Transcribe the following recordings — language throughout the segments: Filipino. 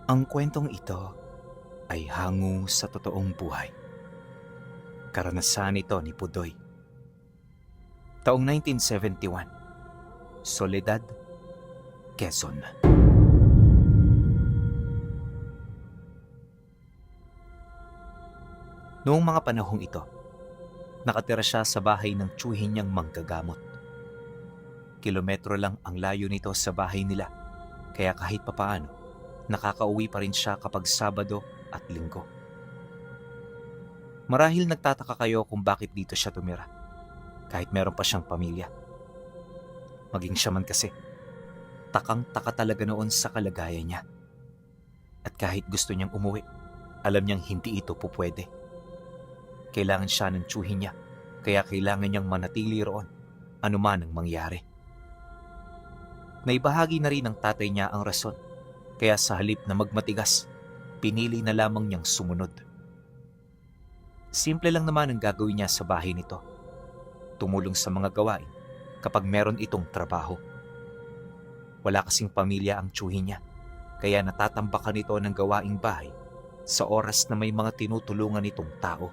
Ang kwentong ito ay hango sa totoong buhay. Karanasan ito ni Pudoy. Taong 1971, Soledad, Quezon. Noong mga panahong ito, nakatira siya sa bahay ng tiyuhin niyang manggagamot. Kilometro lang ang layo nito sa bahay nila, kaya kahit papaano, nakakauwi pa rin siya kapag Sabado at Linggo. Marahil nagtataka kayo kung bakit dito siya tumira, kahit meron pa siyang pamilya. Maging siya man kasi, takang-taka talaga noon sa kalagayan niya. At kahit gusto niyang umuwi, alam niyang hindi ito pupwede. Kailangan siya ng tiyuhin niya, kaya kailangan niyang manatili roon, anuman ang mangyari. Naibahagi na rin ng tatay niya ang rason, kaya sa halip na magmatigas, pinili na lamang niyang sumunod. Simple lang naman ang gagawin niya sa bahay nito. Tumulong sa mga gawain kapag meron itong trabaho. Wala kasing pamilya ang tiyuhin niya, kaya natatambakan ito ng gawaing bahay sa oras na may mga tinutulungan itong tao.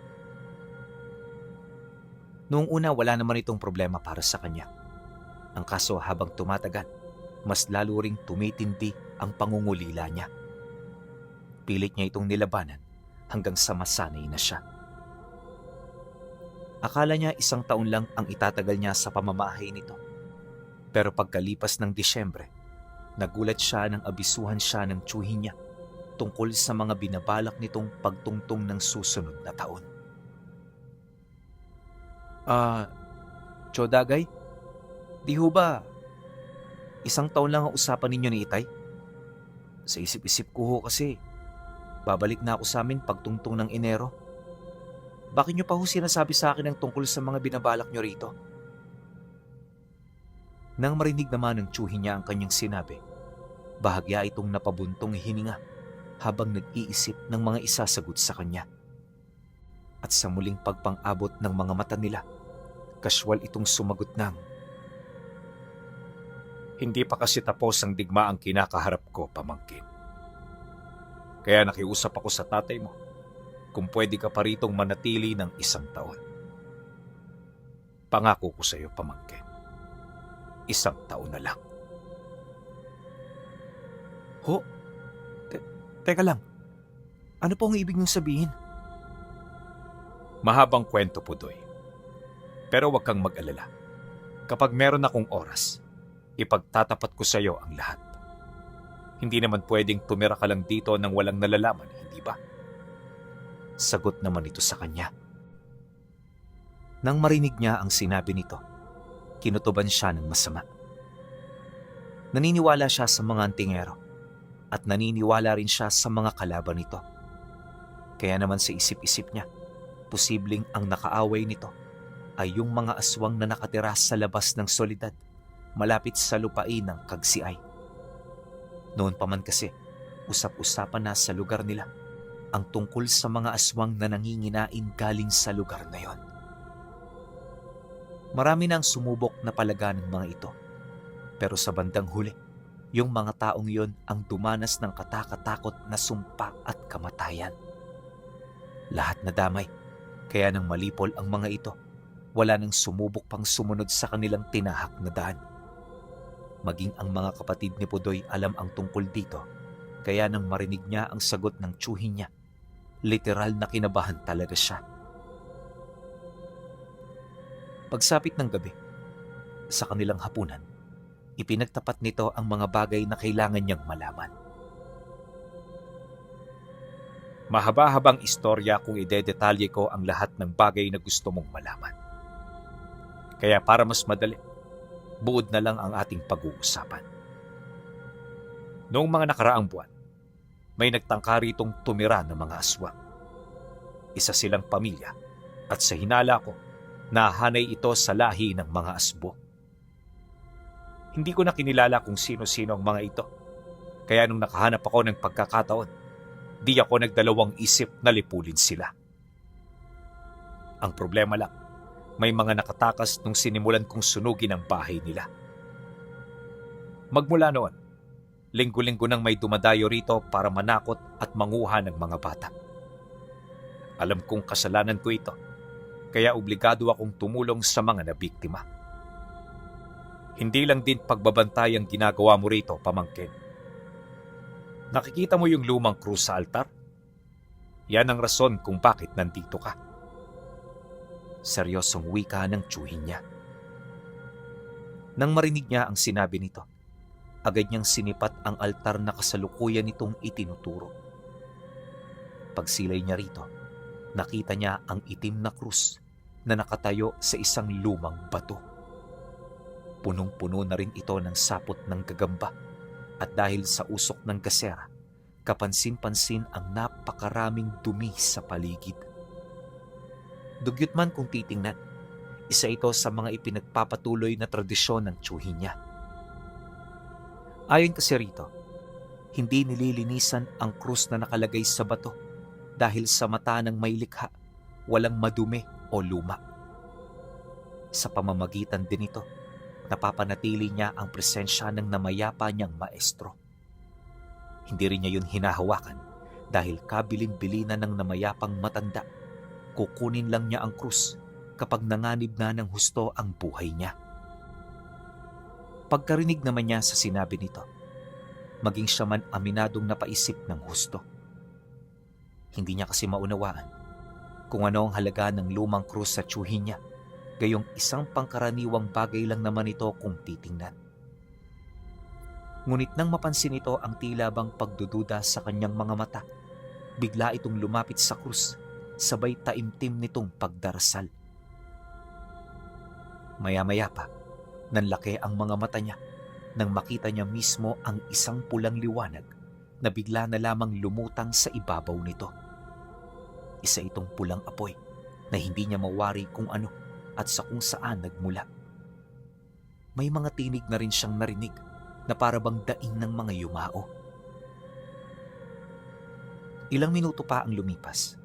Noong una wala naman itong problema para sa kanya. Ang kaso habang tumatagal, mas lalo ring tumitindi ang pangungulila niya. Pilit niya itong nilabanan hanggang sa masanay na siya. Akala niya 1 taon lang ang itatagal niya sa pamamahay nito. Pero pagkalipas ng Disyembre, nagulat siya nang abisuhan siya ng tiyuhin niya tungkol sa mga binabalak nitong pagtungtong ng susunod na taon. Chodagay, di ho ba 1 taon lang ang usapan ninyo ni Itay? Sa isip-isip ko ho kasi, babalik na ako sa amin pagtungtong ng Enero. Bakit nyo pa ho sinasabi sa akin ang tungkol sa mga binabalak nyo rito? Nang marinig naman ng tiyuhin niya ang kanyang sinabi, bahagya itong napabuntong hininga habang nag-iisip ng mga isasagot sa kanya. At sa muling pagpang-abot ng mga mata nila, kaswal itong sumagot ng, Hindi pa kasi tapos ang digmaang kinakaharap ko, pamangkin. Kaya nakiusap ako sa tatay mo kung pwede ka pa ritong manatili ng 1 taon. Pangako ko sa iyo, pamangkin. 1 taon na lang. Ho? Teka lang, ano po ang ibig niyong sabihin? Mahabang kwento, Pudoy. Pero huwag kang mag-alala. Kapag meron akong oras, ipagtatapat ko sa iyo ang lahat. Hindi naman pwedeng tumira ka lang dito nang walang nalalaman, hindi ba? Sagot naman ito sa kanya. Nang marinig niya ang sinabi nito, kinutuban siya ng masama. Naniniwala siya sa mga antingero at naniniwala rin siya sa mga kalaban nito. Kaya naman sa isip-isip niya, posibleng ang nakaaway nito ay yung mga aswang na nakatira sa labas ng Soledad, malapit sa lupain ng Kagsiay. Noon pa man kasi, usap-usapan na sa lugar nila ang tungkol sa mga aswang na nanginginain galing sa lugar na yon. Marami nang sumubok na palaga ng mga ito, pero sa bandang huli, yung mga taong yon ang dumanas ng katakatakot na sumpa at kamatayan. Lahat na damay, kaya nang malipol ang mga ito, wala nang sumubok pang sumunod sa kanilang tinahak na daan. Maging ang mga kapatid ni Pudoy alam ang tungkol dito, kaya nang marinig niya ang sagot ng tiyuhin niya, literal na kinabahan talaga siya. Pagsapit ng gabi, sa kanilang hapunan, ipinagtapat nito ang mga bagay na kailangan niyang malaman. Mahaba-habang istorya kung idedetalye ko ang lahat ng bagay na gusto mong malaman. Kaya para mas madali, buod na lang ang ating pag-uusapan. Noong mga nakaraang buwan, may nagtangka ritong tumira ng mga aswang. Isa silang pamilya at sa hinala ko, nahanay ito sa lahi ng mga asbo. Hindi ko na kinilala kung sino-sino ang mga ito. Kaya nung nakahanap ako ng pagkakataon, di ako nagdalawang isip na lipulin sila. Ang problema lang, may mga nakatakas nung sinimulan kong sunugin ang bahay nila. Magmula noon, Linggo-linggo nang may dumadayo rito para manakot at manguha ng mga bata. Alam kong kasalanan ko ito, kaya obligado akong tumulong sa mga nabiktima. Hindi lang din pagbabantay ang ginagawa mo rito, pamangkin. Nakikita mo yung lumang krus sa altar? Yan ang rason kung bakit nandito ka. Seryosong wika ng tiyuhin niya. Nang marinig niya ang sinabi nito, agad niyang sinipat ang altar na kasalukuyan nitong itinuturo. Pagsilay niya rito, nakita niya ang itim na krus na nakatayo sa isang lumang bato. Punong-puno na rin ito ng sapot ng gagamba at dahil sa usok ng gasera, kapansin-pansin ang napakaraming dumi sa paligid. Dugyot man kung titingnan, isa ito sa mga ipinagpapatuloy na tradisyon ng tiyuhin niya. Ayon kasi rito, hindi nililinisan ang krus na nakalagay sa bato dahil sa mata ng may likha, walang madumi o luma. Sa pamamagitan din ito, napapanatili niya ang presensya ng namayapa niyang maestro. Hindi rin niya yun hinahawakan dahil kabilin-bilinan ng namayapang matanda. Kukunin lang niya ang krus kapag nanganib na ng husto ang buhay niya. Pagkarinig naman niya sa sinabi nito, maging siya man aminadong napaisip ng husto. Hindi niya kasi maunawaan kung ano ang halaga ng lumang krus sa tiyuhin niya, gayong isang pangkaraniwang bagay lang naman ito kung titingnan. Ngunit nang mapansin ito ang tila bang pagdududa sa kanyang mga mata, bigla itong lumapit sa krus, sabay taimtim nitong pagdarasal. Maya-maya pa, nanlaki ang mga mata niya nang makita niya mismo ang isang pulang liwanag na bigla na lamang lumutang sa ibabaw nito. Isa itong pulang apoy na hindi niya mawari kung ano at sa kung saan nagmula. May mga tinig na rin siyang narinig na parabang daing ng mga yumao. Ilang minuto pa ang lumipas.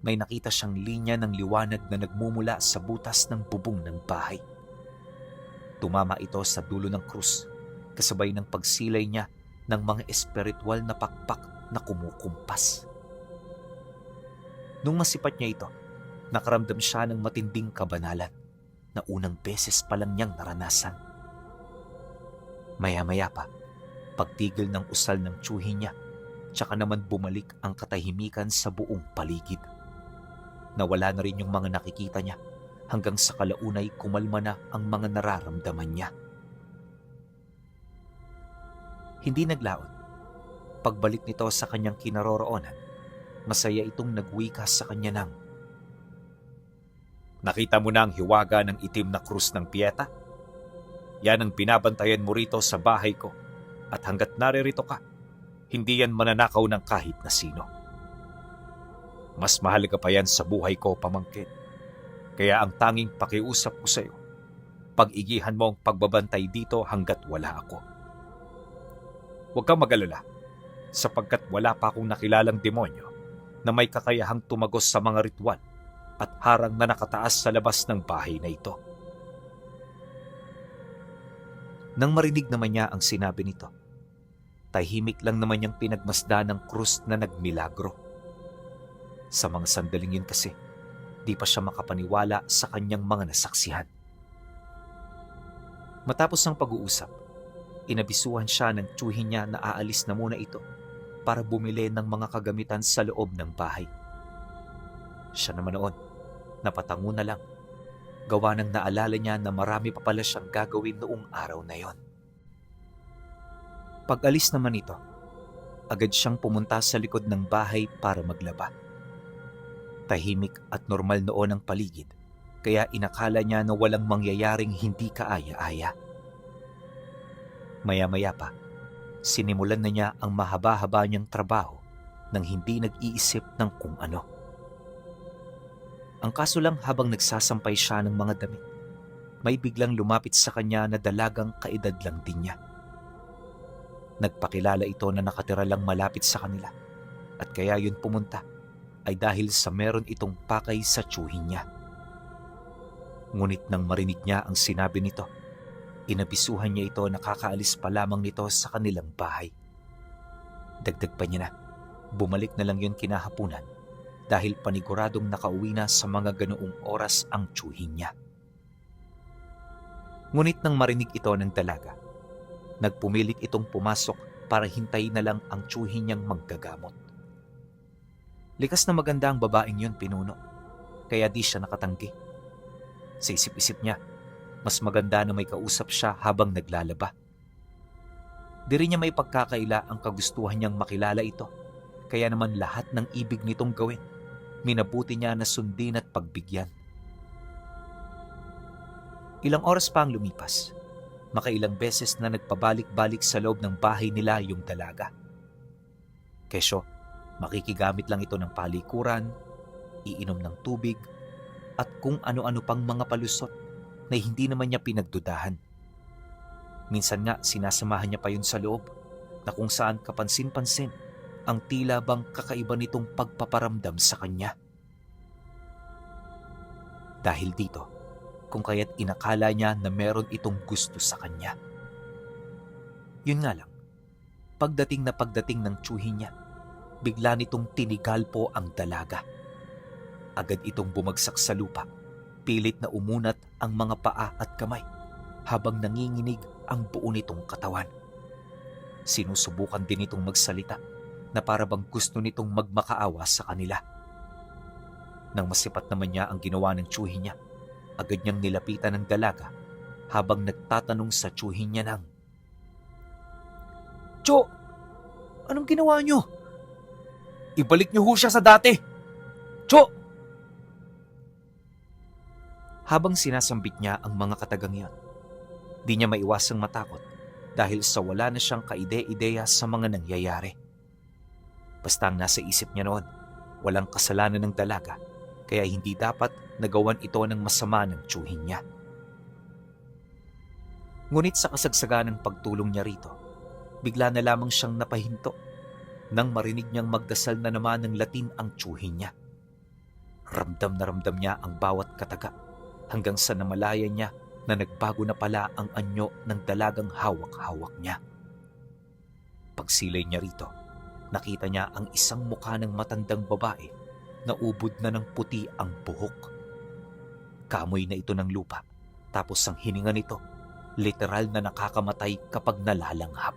May nakita siyang linya ng liwanag na nagmumula sa butas ng bubong ng bahay. Tumama ito sa dulo ng krus, kasabay ng pagsilay niya ng mga espiritual na pakpak na kumukumpas. Nung masipat niya ito, nakaramdam siya ng matinding kabanalan na unang beses pa lang niyang naranasan. Maya-maya pa, pagtigil ng usal ng tiyuhin niya, tsaka naman bumalik ang katahimikan sa buong paligid. Nawala na rin yung mga nakikita niya hanggang sa kalaunay kumalma na ang mga nararamdaman niya. Hindi naglaon. Pagbalik nito sa kanyang kinaroroonan, masaya itong nagwika sa kanya ng, nakita mo na ang hiwaga ng itim na krus ng Pieta? Yan ang binabantayan mo rito sa bahay ko at hanggat naririto ka, hindi yan mananakaw ng kahit na sino. Mas mahalaga pa yan sa buhay ko, pamangkin. Kaya ang tanging pakiusap ko sa iyo, pag-igihan mo ang pagbabantay dito hanggat wala ako. Huwag kang mag-alala, sapagkat wala pa akong nakilalang demonyo na may kakayahang tumagos sa mga ritual at harang na nakataas sa labas ng bahay na ito. Nang marinig naman niya ang sinabi nito, tahimik lang naman niyang pinagmasdan ng krus na nagmilagro. Sa mga sandaling yun kasi, di pa siya makapaniwala sa kanyang mga nasaksihan. Matapos ang pag-uusap, inabisuhan siya ng tiyuhin niya na aalis na muna ito para bumili ng mga kagamitan sa loob ng bahay. Siya naman noon, napatango na lang, gawa ng naalala niya na marami pa pala siyang gagawin noong araw na yon. Pag-alis naman ito, agad siyang pumunta sa likod ng bahay para maglaba. Tahimik at normal noon ang paligid, kaya inakala niya na walang mangyayaring hindi kaaya-aya. Maya-maya pa, sinimulan na niya ang mahaba-haba niyang trabaho nang hindi nag-iisip ng kung ano. Ang kaso lang habang nagsasampay siya ng mga damit, may biglang lumapit sa kanya na dalagang kaedad lang din niya. Nagpakilala ito na nakatira lang malapit sa kanila at kaya yun pumunta ay dahil sa meron itong pakay sa tiyuhin niya. Ngunit nang marinig niya ang sinabi nito, Inabisuhan niya ito na kakaalis pa lamang nito sa kanilang bahay. Dagdag pa niya na, bumalik na lang yun kinahapunan dahil paniguradong nakauwi na sa mga ganoong oras ang tiyuhin niya. Ngunit nang marinig ito ng dalaga, nagpumilit itong pumasok para hintayin na lang ang tiyuhin niyang maggagamot. Likas na maganda ang babaeng yun, pinuno, kaya di siya nakatanggi. Sa isip-isip niya, mas maganda na may kausap siya habang naglalaba. Di rin niya may pagkakaila ang kagustuhan niyang makilala ito, kaya naman lahat ng ibig nitong gawin, minabuti niya na sundin at pagbigyan. Ilang oras pa ang lumipas, makailang beses na nagpabalik-balik sa loob ng bahay nila yung dalaga. Kesyo, makikigamit lang ito ng palikuran, iinom ng tubig, at kung ano-ano pang mga palusot na hindi naman niya pinagdudahan. Minsan nga sinasamahan niya pa yun sa loob na kung saan kapansin-pansin ang tila bang kakaiba nitong pagpaparamdam sa kanya. Dahil dito, kung kaya't inakala niya na meron itong gusto sa kanya. Yun nga lang, pagdating ng tiyuhin niya, bigla nitong tinigalpo ang dalaga. Agad itong bumagsak sa lupa, pilit na umunat ang mga paa at kamay habang nanginginig ang buo nitong katawan. Sinusubukan din itong magsalita na para bang gusto nitong magmakaawa sa kanila. Nang masipat naman niya ang ginawa ng tiyuhin niya, agad niyang nilapitan ng dalaga habang nagtatanong sa tiyuhin niya ng, "Tiyo, anong ginawa niyo? Ibalik niyo ho siya sa dati! Tiyo!" Habang sinasambit niya ang mga katagang iyon, di niya maiwasang matakot dahil sa wala na siyang kaide-ideya sa mga nangyayari. Basta ang nasa isip niya noon, walang kasalanan ng dalaga, kaya hindi dapat nagawan ito ng masama ng tiyuhin niya. Ngunit sa kasagsagan ng pagtulong niya rito, bigla na lamang siyang napahinto nang marinig niyang magdasal na naman ng Latin ang tiyuhin niya. Ramdam na ramdam niya ang bawat kataga hanggang sa namalayan niya na nagbago na pala ang anyo ng dalagang hawak-hawak niya. Pagsilay niya rito, nakita niya ang isang mukha ng matandang babae na ubod na ng puti ang buhok. Kamoy na ito ng lupa, tapos ang hininga nito, literal na nakakamatay kapag nalalanghap.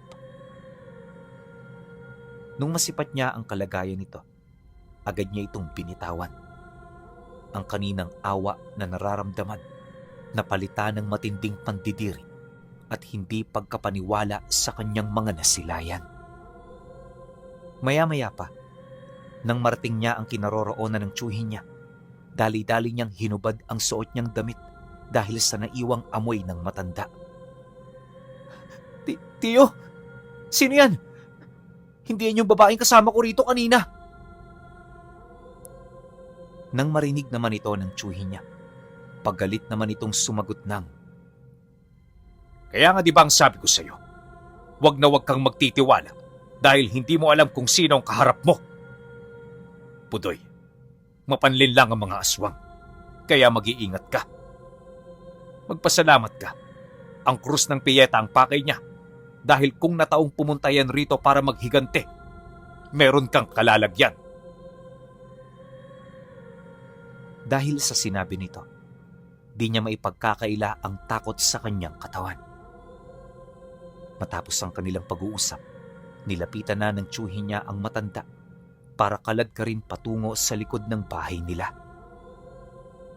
Nung masipat niya ang kalagayan nito, agad niya itong binitawan. Ang kaninang awa na nararamdaman, napalitan ng matinding pandidiri at hindi pagkapaniwala sa kanyang mga nasilayan. Maya-maya pa, nang marating niya ang kinaroroonan ng tiyuhin niya, dali-dali niyang hinubad ang suot niyang damit dahil sa naiwang amoy ng matanda. Tiyo, sino yan? Hindi yan yung babaeng kasama ko rito kanina. Nang marinig naman ito ng tiyuhin niya, paggalit naman itong sumagot ng, Kaya nga di ba ang sabi ko sa'yo, wag na wag kang magtitiwala dahil hindi mo alam kung sino ang kaharap mo. Pudoy, mapanlin lang ang mga aswang, kaya mag-iingat ka. Magpasalamat ka. Ang krus ng piyeta ang pakay niya dahil kung nataong pumunta yan rito para maghigante, meron kang kalalagyan. Dahil sa sinabi nito, di niya maipagkakaila ang takot sa kanyang katawan. Matapos ang kanilang pag-uusap, nilapitan na ng tiyuhin niya ang matanda para kalad ka rin patungo sa likod ng bahay nila.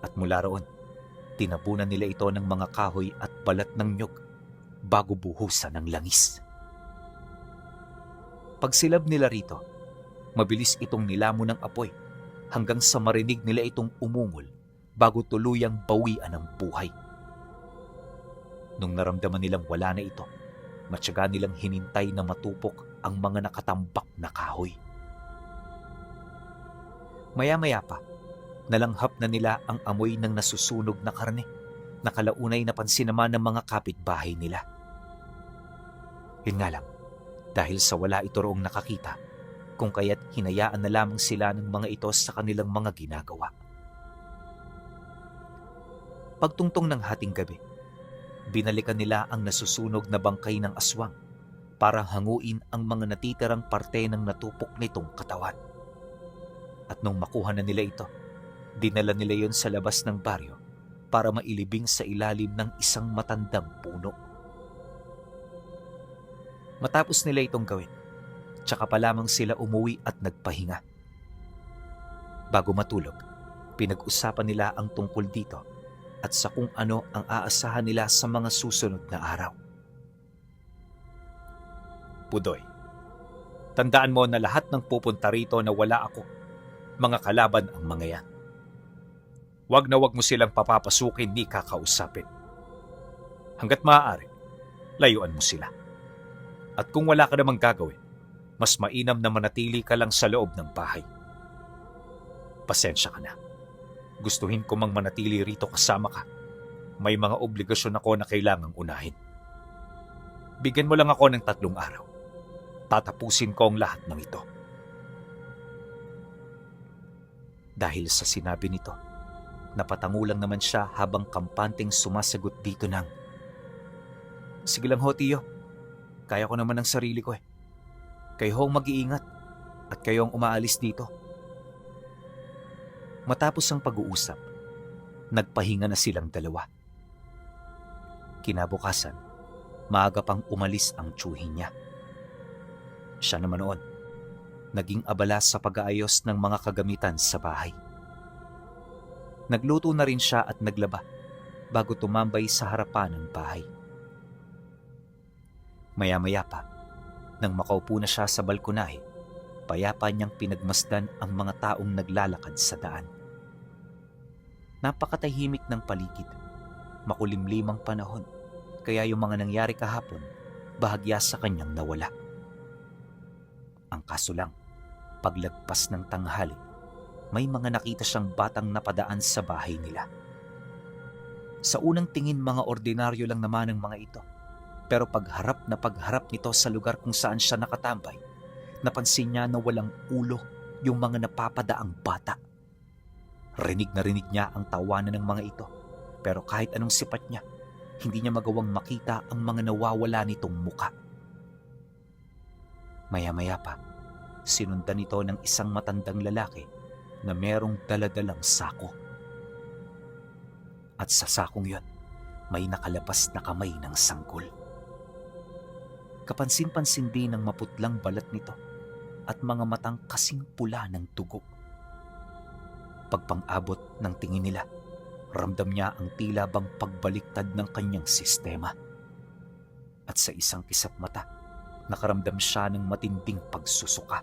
At mula roon, tinabunan nila ito ng mga kahoy at balat ng nyog bago buhusan ng langis. Pagsilab nila rito, mabilis itong nilamon ng apoy hanggang sa marinig nila itong umungol bago tuluyang bawian ang buhay. Nung naramdaman nilang wala na ito, matyaga nilang hinintay na matupok ang mga nakatambak na kahoy. Maya-maya pa, nalanghap na nila ang amoy ng nasusunog na karne na kalaunay napansin naman ng mga kapitbahay nila. Yun nga lang, dahil sa wala ito roong nakakita, kung kaya't hinayaan na lamang sila ng mga ito sa kanilang mga ginagawa. Pagtungtong ng hating gabi, Binalikan nila ang nasusunog na bangkay ng aswang para hanguin ang mga natitirang parte ng natupok nitong katawan. At nung makuha na nila ito, dinala nila yon sa labas ng baryo para mailibing sa ilalim ng isang matandang puno. Matapos nila itong gawin, tsaka pa lamang sila umuwi at nagpahinga. Bago matulog, pinag-usapan nila ang tungkol dito at sa kung ano ang aasahan nila sa mga susunod na araw. Pudoy, tandaan mo na lahat ng pupunta rito na wala ako, mga kalaban ang mga yan. Wag na wag mo silang papapasukin ni kakausapin. Hanggat maaari, layuan mo sila. At kung wala ka namang gagawin, mas mainam na manatili ka lang sa loob ng bahay. Pasensya ka na. Gustuhin ko mang manatili rito kasama ka. May mga obligasyon ako na kailangang unahin. Bigyan mo lang ako ng 3 araw. Tatapusin ko ang lahat ng ito. Dahil sa sinabi nito, napatango lang naman siya habang kampanteng sumasagot dito ng, "Sige lang ho, tiyo. Kaya ko naman ang sarili ko eh. Kayo hong mag-iingat at kayo ang umaalis dito." Matapos ang pag-uusap, nagpahinga na silang dalawa. Kinabukasan, maaga pang umalis ang tiyuhin niya. Siya naman noon, naging abala sa pag-aayos ng mga kagamitan sa bahay. Nagluto na rin siya at naglaba bago tumambay sa harapan ng bahay. Maya-maya pa, nang makaupo na siya sa balkonahe, payapa niyang pinagmasdan ang mga taong naglalakad sa daan. Napakatahimik ng paligid, makulimlim ang panahon, kaya yung mga nangyari kahapon, bahagya sa kanyang nawala. Ang kaso lang, paglagpas ng tanghali, may mga nakita siyang batang napadaan sa bahay nila. Sa unang tingin, mga ordinaryo lang naman ang mga ito. Pero pagharap nito sa lugar kung saan siya nakatambay, napansin niya na walang ulo yung mga napapadaang bata. Rinig na rinig niya ang tawanan ng mga ito, pero kahit anong sipat niya, hindi niya magawang makita ang mga nawawala nitong muka. Maya-maya pa, sinundan nito ng isang matandang lalaki na merong daladalang sako. At sa sakong yon, may nakalabas na kamay ng sanggol. Kapansin-pansin din ang maputlang balat nito at mga matang kasing pula ng dugo. Pagpang-abot ng tingin nila, ramdam niya ang tila bang pagbaliktad ng kanyang sistema. At sa isang kisap mata, nakaramdam siya ng matinding pagsusuka.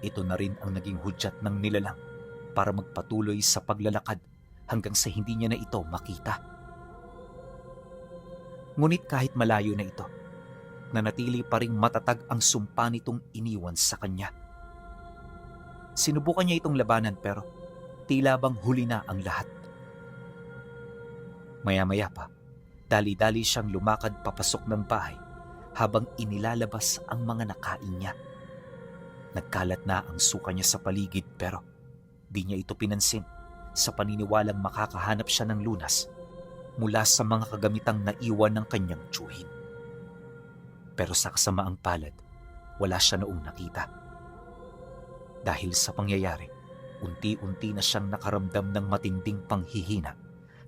Ito na rin ang naging hudyat ng nilalang para magpatuloy sa paglalakad hanggang sa hindi niya na ito makita. Ngunit kahit malayo na ito, nanatili pa ring matatag ang sumpa nitong iniwan sa kanya. Sinubukan niya itong labanan pero tila bang huli na ang lahat. Maya-maya pa, dali-dali siyang lumakad papasok ng bahay habang inilalabas ang mga nakain niya. Nagkalat na ang suka niya sa paligid pero di niya ito pinansin sa paniniwalang makakahanap siya ng lunas mula sa mga kagamitang naiwan ng kanyang tiyuhin. Pero sa kasamaang palad, wala siya noong nakita. Dahil sa pangyayari, unti-unti na siyang nakaramdam ng matinding panghihina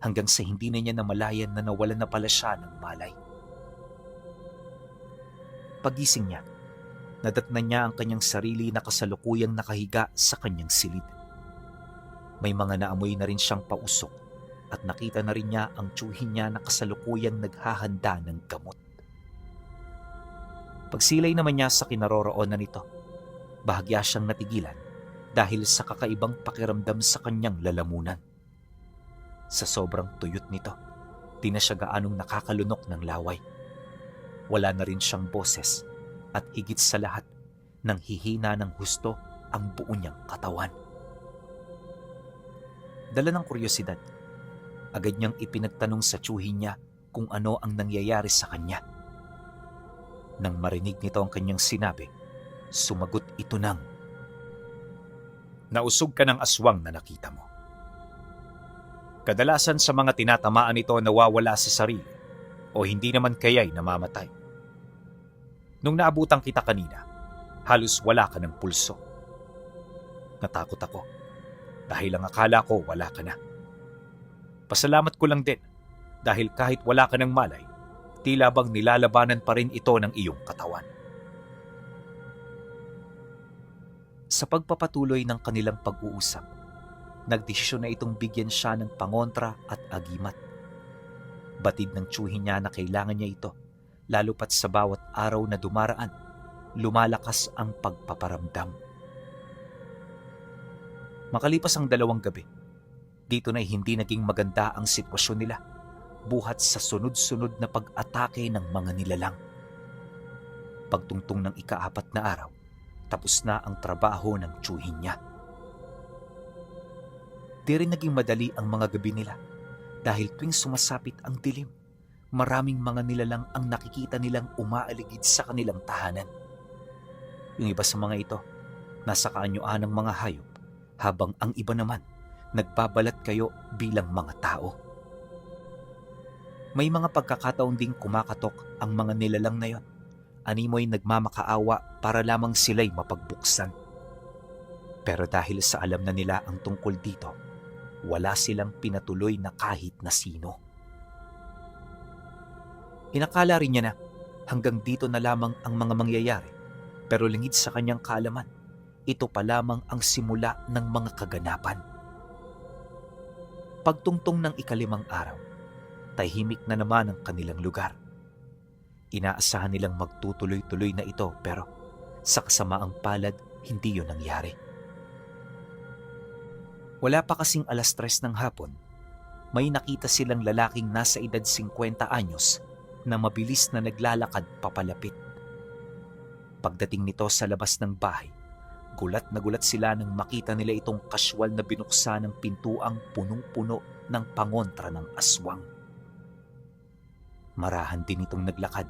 hanggang sa hindi na niya namalayan na nawalan na pala siya ng malay. Pagising niya, nadatnan niya ang kanyang sarili na kasalukuyang nakahiga sa kanyang silid. May mga naamoy na rin siyang pausok at nakita na rin niya ang tiyuhin niya na kasalukuyang naghahanda ng gamot. Pagsilay naman niya sa kinaroroonan nito, bahagya siyang natigilan dahil sa kakaibang pakiramdam sa kanyang lalamunan. Sa sobrang tuyot nito, di na siya gaanong nakakalunok ng laway. Wala na rin siyang boses at higit sa lahat, nang hihina ng husto ang buo niyang katawan. Dala ng kuryosidad, agad niyang ipinagtanong sa tiyuhin niya kung ano ang nangyayari sa kanya. Nang marinig nito ang kanyang sinabi, sumagot ito ng, "Nausog ka ng aswang na nakita mo. Kadalasan sa mga tinatamaan nito nawawala sa sarili O hindi naman kaya'y namamatay? Nung naabutan kita kanina, halos wala ka ng pulso. Natakot ako dahil ang akala ko wala ka na. Pasalamat ko lang din dahil kahit wala ka ng malay, tila bang nilalabanan pa rin ito ng iyong katawan. Sa pagpapatuloy ng kanilang pag-uusap, nagdesisyon na itong bigyan siya ng pangontra at agimat. Batid ng tiyuhin niya na kailangan niya ito, lalo pat sa bawat araw na dumaraan, lumalakas ang pagpaparamdam. Makalipas ang 2 gabi, dito na hindi naging maganda ang sitwasyon nila, buhat sa sunod-sunod na pag-atake ng mga nilalang. Pagtungtong ng ika-4 na araw, tapos na ang trabaho ng tiyuhin niya. Di rin naging madali ang mga gabi nila dahil tuwing sumasapit ang dilim, maraming mga nilalang ang nakikita nilang umaaligid sa kanilang tahanan. Yung iba sa mga ito, nasa kaanyuan ng mga hayop, habang ang iba naman, nagbabalat kayo bilang mga tao. May mga pagkakataon ding kumakatok ang mga nilalang na yon. Animoy nagmamakaawa para lamang sila'y mapagbuksan. Pero dahil sa alam na nila ang tungkol dito, wala silang pinatuloy na kahit na sino. Inakala rin niya na hanggang dito na lamang ang mga mangyayari, pero lingid sa kanyang kaalaman, ito pa lamang ang simula ng mga kaganapan. Pagtungtong ng ika-5 araw, tahimik na naman ang kanilang lugar. Inaasahan nilang magtutuloy-tuloy na ito pero sa kasamaang palad, hindi yun nangyari. Wala pa kasing 3:00 ng hapon, may nakita silang lalaking nasa edad 50 anyos na mabilis na naglalakad papalapit. Pagdating nito sa labas ng bahay, gulat na gulat sila nang makita nila itong kasyual na binuksan ng pintuang punong-puno ng pangontra ng aswang. Marahan din itong naglakad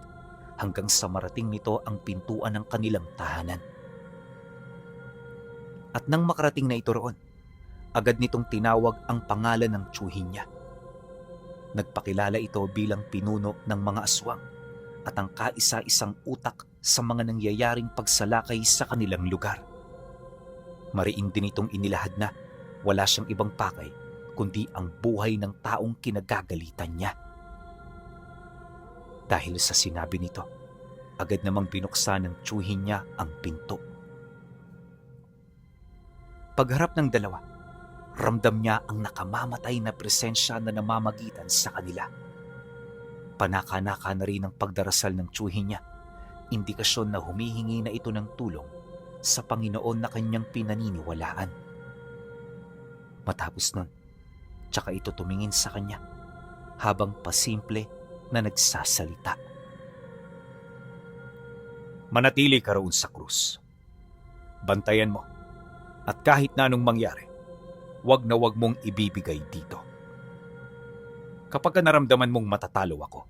hanggang sa marating nito ang pintuan ng kanilang tahanan. At nang makarating na ito roon, agad nitong tinawag ang pangalan ng tiyuhin niya. Nagpakilala ito bilang pinuno ng mga aswang at ang kaisa-isang utak sa mga nangyayaring pagsalakay sa kanilang lugar. Mariin din itong inilahad na wala siyang ibang pakay kundi ang buhay ng taong kinagagalitan niya. Dahil sa sinabi nito, agad namang binuksan ng tiyuhin niya ang pinto. Pagharap ng dalawa, ramdam niya ang nakamamatay na presensya na namamagitan sa kanila. Panaka-naka na rin ang pagdarasal ng tiyuhin niya, indikasyon na humihingi na ito ng tulong sa Panginoon na kanyang pinaniniwalaan. Matapos nun, tsaka ito tumingin sa kanya habang pasimple na nagsasalita. Manatili ka roon sa krus. Bantayan mo. At kahit na anong mangyari, wag na wag mong ibibigay dito. Kapag naramdaman mong matatalo ako,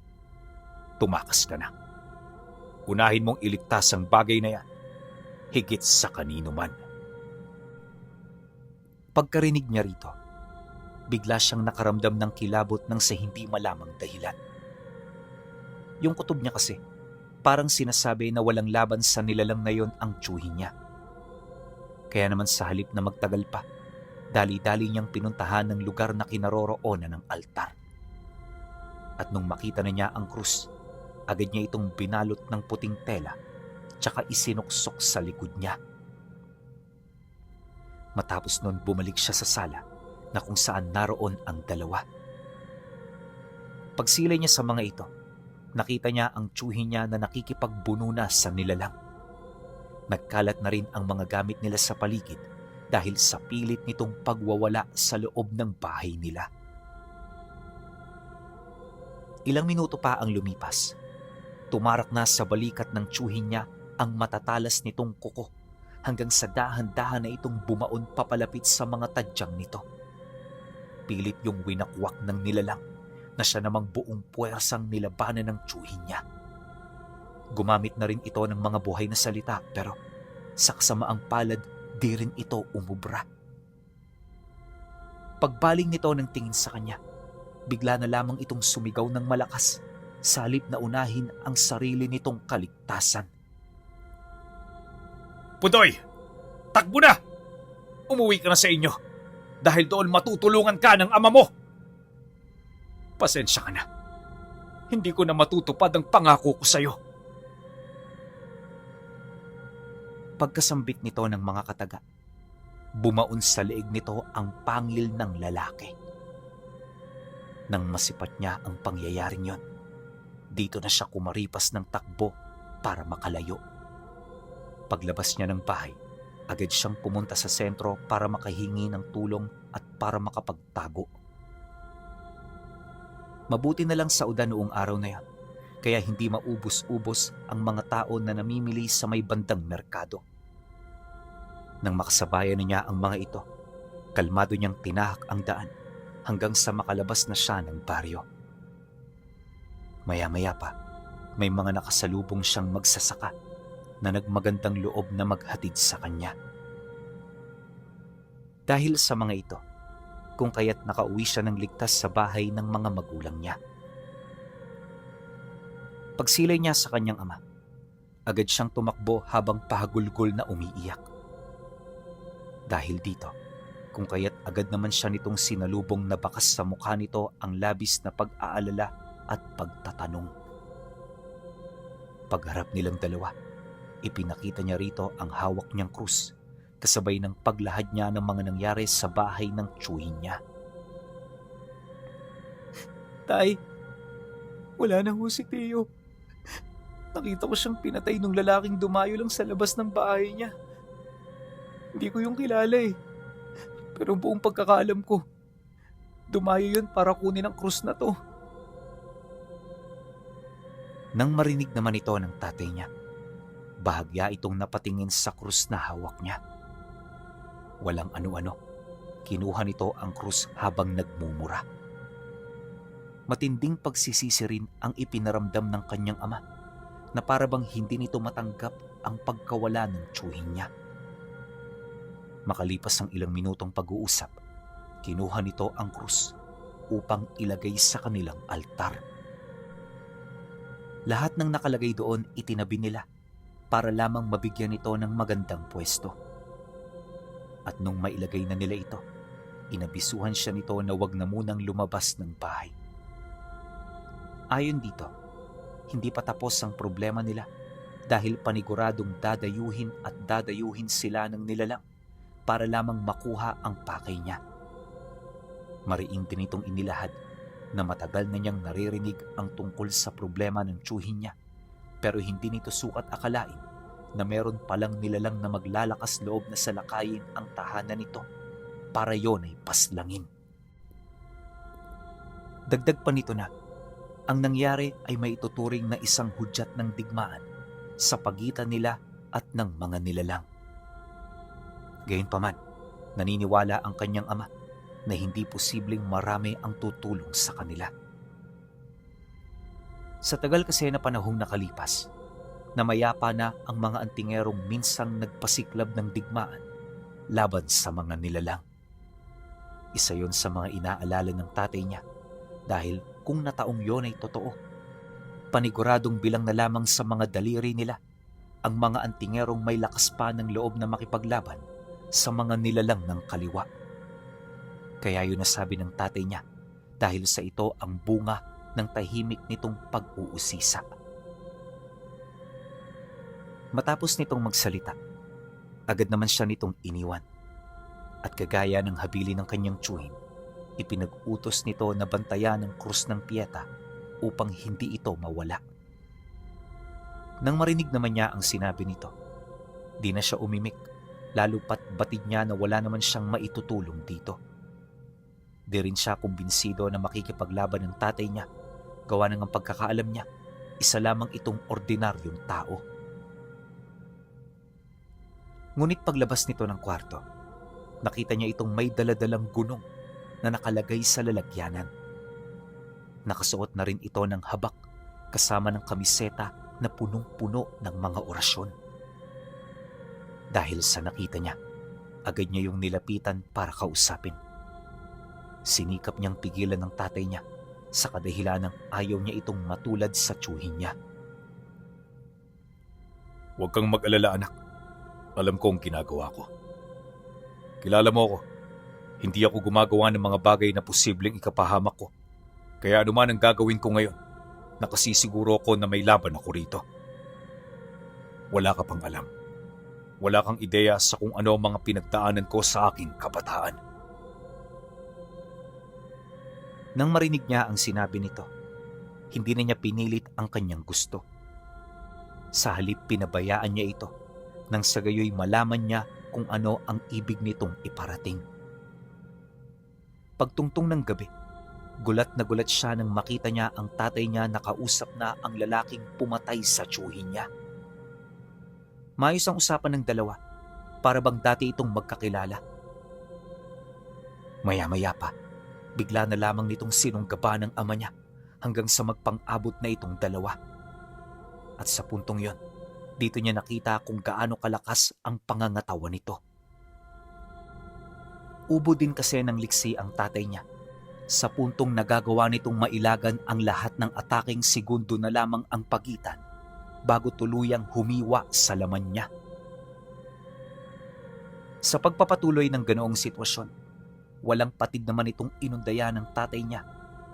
tumakas ka na. Unahin mong iligtas ang bagay na yan, higit sa kanino man. Pagkarinig niya rito, bigla siyang nakaramdam ng kilabot ng sa hindi malamang dahilan. Yung kutob niya kasi, parang sinasabi na walang laban sa nilalang na yon ang tiyuhin niya. Kaya naman sa halip na magtagal pa, dali-dali niyang pinuntahan ng lugar na kinaroroonan ng altar. At nung makita na niya ang krus, agad niya itong binalot ng puting tela tsaka isinuksok sa likod niya. Matapos nun bumalik siya sa sala na kung saan naroon ang dalawa. Pagsilay niya sa mga ito, nakita niya ang tiyuhin niya na nakikipagbuno na sa nilalang. Nagkalat na rin ang mga gamit nila sa paligid dahil sa pilit nitong pagwawala sa loob ng bahay nila. Ilang minuto pa ang lumipas. Tumarak na sa balikat ng tiyuhin niya ang matatalas nitong kuko hanggang sa dahan-dahan na itong bumaon papalapit sa mga tadyang nito. Pilit yung winakwak ng nilalang na siya namang buong puwersang nilabanan ng tiyuhin niya. Gumamit na rin ito ng mga buhay na salita pero sa kasamaang palad di rin ito umubra. Pagbaling nito ng tingin sa kanya, bigla na lamang itong sumigaw ng malakas. sa halip na unahin ang sarili nitong kaligtasan. Pudoy! Takbo na! Umuwi ka na sa inyo dahil doon matutulungan ka ng ama mo. Pasensya ka na. Hindi ko na matutupad ang pangako ko sa'yo. Pagkasambit nito ng mga kataga, bumaon sa leeg nito ang pangil ng lalaki. Nang masipat niya ang pangyayaring yon, dito na siya kumaripas ng takbo para makalayo. Paglabas niya ng bahay, agad siyang pumunta sa sentro para makahingi ng tulong at para makapagtago. Mabuti na lang sa udan noong araw na yan, kaya hindi maubos-ubos ang mga tao na namimili sa may bandang merkado. Nang makasabayan niya ang mga ito, kalmado niyang tinahak ang daan hanggang sa makalabas na siya ng baryo. Maya-maya pa, may mga nakasalubong siyang magsasaka na nagmagandang loob na maghatid sa kanya. Dahil sa mga ito, kung kaya't nakauwi siya ng ligtas sa bahay ng mga magulang niya. Pagsilay niya sa kanyang ama, agad siyang tumakbo habang pahagulgol na umiiyak. Dahil dito, kung kaya't agad naman siya nitong sinalubong na bakas sa mukha nito ang labis na pag-aalala at pagtatanong. Pagharap nilang dalawa, ipinakita niya rito ang hawak niyang krus, kasabay ng paglahad niya ng mga nangyari sa bahay ng tiyuhin niya. Tay, wala na ho si Teo. Nakita ko siyang pinatay nung lalaking dumayo lang sa labas ng bahay niya. Hindi ko yung kilala eh. Pero buong pagkakaalam ko, dumayo yun para kunin ang krus na to. Nang marinig naman ito ng tatay niya, bahagya itong napatingin sa krus na hawak niya. Walang ano-ano, kinuha nito ang krus habang nagmumura. Matinding pagsisisi rin ang ipinaramdam ng kanyang ama na parabang hindi nito matanggap ang pagkawala ng tiyuhin niya. Makalipas ang ilang minutong pag-uusap, kinuha nito ang krus upang ilagay sa kanilang altar. Lahat ng nakalagay doon itinabi nila para lamang mabigyan ito ng magandang pwesto. At nung mailagay na nila ito, inabisuhan siya nito na wag na munang lumabas ng bahay. Ayon dito, hindi pa tapos ang problema nila dahil paniguradong dadayuhin sila ng nilalang para lamang makuha ang pakay niya. Mariing din itong inilahad na matagal na niyang naririnig ang tungkol sa problema ng tiyuhin niya, pero hindi nito sukat akalain na meron palang nilalang na maglalakas loob na salakayin ang tahanan nito para yon ay paslangin. Dagdag pa nito na ang nangyari ay may ituturing na isang hudyat ng digmaan sa pagitan nila at ng mga nilalang. Gayunpaman, naniniwala ang kanyang ama na hindi posibleng marami ang tutulong sa kanila. Sa tagal kasi na panahong nakalipas, namayapa na ang mga antingerong minsang nagpasiklab ng digmaan laban sa mga nilalang. Isa yon sa mga inaalala ng tatay niya dahil kung nataong yon ay totoo, paniguradong bilang na lamang sa mga daliri nila ang mga antingerong may lakas pa ng loob na makipaglaban sa mga nilalang ng kaliwa. Kaya yun nasabi ng tatay niya dahil sa ito ang bunga ng tahimik nitong pag-uusisa. Matapos nitong magsalita, agad naman siya nitong iniwan. At kagaya ng habili ng kanyang tiyuhin, ipinag-utos nito na bantayan ang krus ng piyeta upang hindi ito mawala. Nang marinig naman niya ang sinabi nito, di na siya umimik, lalo pat batid niya na wala naman siyang maitutulong dito. Di rin siya kumbinsido na makikipaglaban ng tatay niya, gawa ng ang pagkakaalam niya, isa lamang itong ordinaryong tao. Ngunit paglabas nito ng kwarto, nakita niya itong may daladalang gunong na nakalagay sa lalagyanan. Nakasuot na rin ito ng habak kasama ng kamiseta na punong-puno ng mga orasyon. Dahil sa nakita niya, agad niya yung nilapitan para kausapin. Sinikap niyang pigilan ng tatay niya sa kadahilan ng ayaw niya itong matulad sa tiyuhin niya. Huwag kang mag-alala, anak. Alam ko ang ginagawa ko. Kilala mo ako. Hindi ako gumagawa ng mga bagay na posibleng ikapahamak ko. Kaya anuman ang gagawin ko ngayon, nakasisiguro ko na may laban ako rito. Wala ka pang alam. Wala kang ideya sa kung ano ang mga pinagdaanan ko sa aking kabataan. Nang marinig niya ang sinabi nito, hindi na niya pinilit ang kanyang gusto. Sa halip pinabayaan niya ito nang sa gayoy malaman niya kung ano ang ibig nitong iparating. Pagtungtong ng gabi, gulat na gulat siya nang makita niya ang tatay niya nakausap na ang lalaking pumatay sa tiyuhin niya. Maayos ang usapan ng dalawa, para bang dati itong magkakilala. Maya-maya pa, bigla na lamang nitong sinunggaba ng ama niya hanggang sa magpang-abot na itong dalawa. At sa puntong yon, dito niya nakita kung gaano kalakas ang pangangatawan nito. Ubo din kasi ng liksi ang tatay niya, sa puntong nagagawa nitong mailagan ang lahat ng ataking segundo na lamang ang pagitan bago tuluyang humiwa sa laman niya. Sa pagpapatuloy ng ganoong sitwasyon, walang patid naman itong inundaya ng tatay niya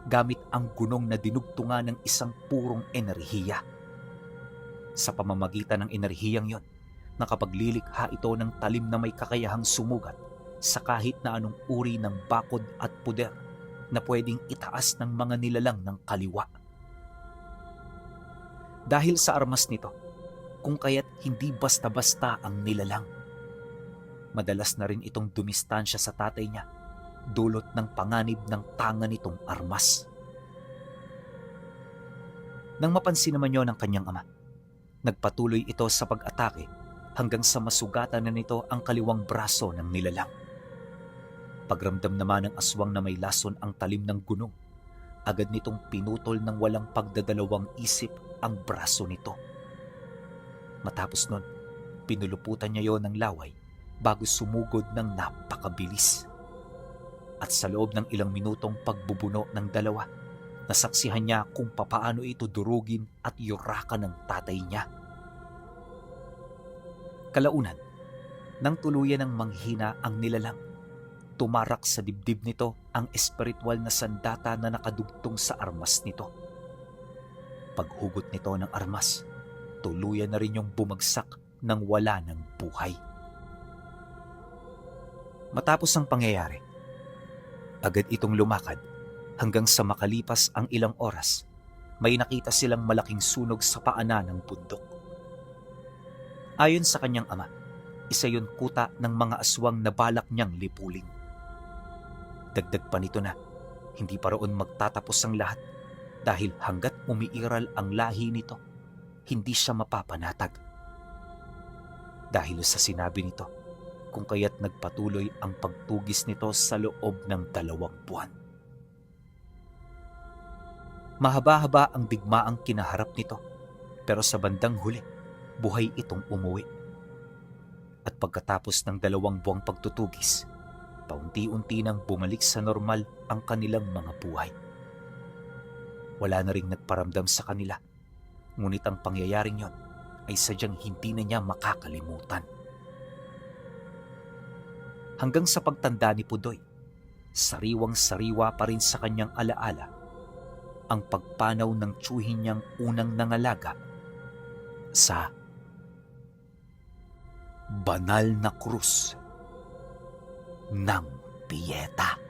gamit ang gunong na dinugtungan ng isang purong enerhiya. Sa pamamagitan ng enerhiyang yon, nakapaglilikha ito ng talim na may kakayahang sumugat sa kahit na anong uri ng bakod at puder na pwedeng itaas ng mga nilalang ng kaliwa. Dahil sa armas nito, kung kaya't hindi basta-basta ang nilalang. Madalas na rin itong dumistansya sa tatay niya, dulot ng panganib ng tanga nitong armas. Nang mapansin naman yon ng kanyang ama, nagpatuloy ito sa pag-atake hanggang sa masugatan na nito ang kaliwang braso ng nilalang. Pagramdam naman ng aswang na may lason ang talim ng gunong, agad nitong pinutol ng walang pagdadalawang isip ang braso nito. Matapos nun, pinuluputan niya yon ng laway bago sumugod ng napakabilis. At sa loob ng ilang minutong pagbubuno ng dalawa, nasaksihan niya kung papaano ito durugin at yurakan ng tatay niya. Kalaunan, nang tuluyan ng manghina ang nilalang, tumarak sa dibdib nito ang espiritual na sandata na nakadugtong sa armas nito. Paghugot nito ng armas, tuluyan na rin yung bumagsak nang wala ng buhay. Matapos ang pangyayari, agad itong lumakad hanggang sa makalipas ang ilang oras, may nakita silang malaking sunog sa paanan ng bundok. Ayon sa kanyang ama, isa yun kuta ng mga aswang na balak niyang lipulin. Dagdag pa nito na hindi pa roon magtatapos ang lahat dahil hanggat umiiral ang lahi nito, hindi siya mapapanatag. Dahil sa sinabi nito, kung kaya't nagpatuloy ang pagtugis nito sa loob ng 2 buwan. Mahaba-haba ang digmaang kinaharap nito, pero sa bandang huli, buhay itong umuwi. At pagkatapos ng 2 buwang pagtutugis, paunti-unti nang bumalik sa normal ang kanilang mga buhay. Wala na ring nagparamdam sa kanila, ngunit ang pangyayaring yon ay sadyang hindi na niya makakalimutan. Hanggang sa pagtanda ni Pudoy, sariwang-sariwa pa rin sa kanyang alaala ang pagpanaw ng tiyuhin niyang unang nangalaga sa banal na krus ng Pieta.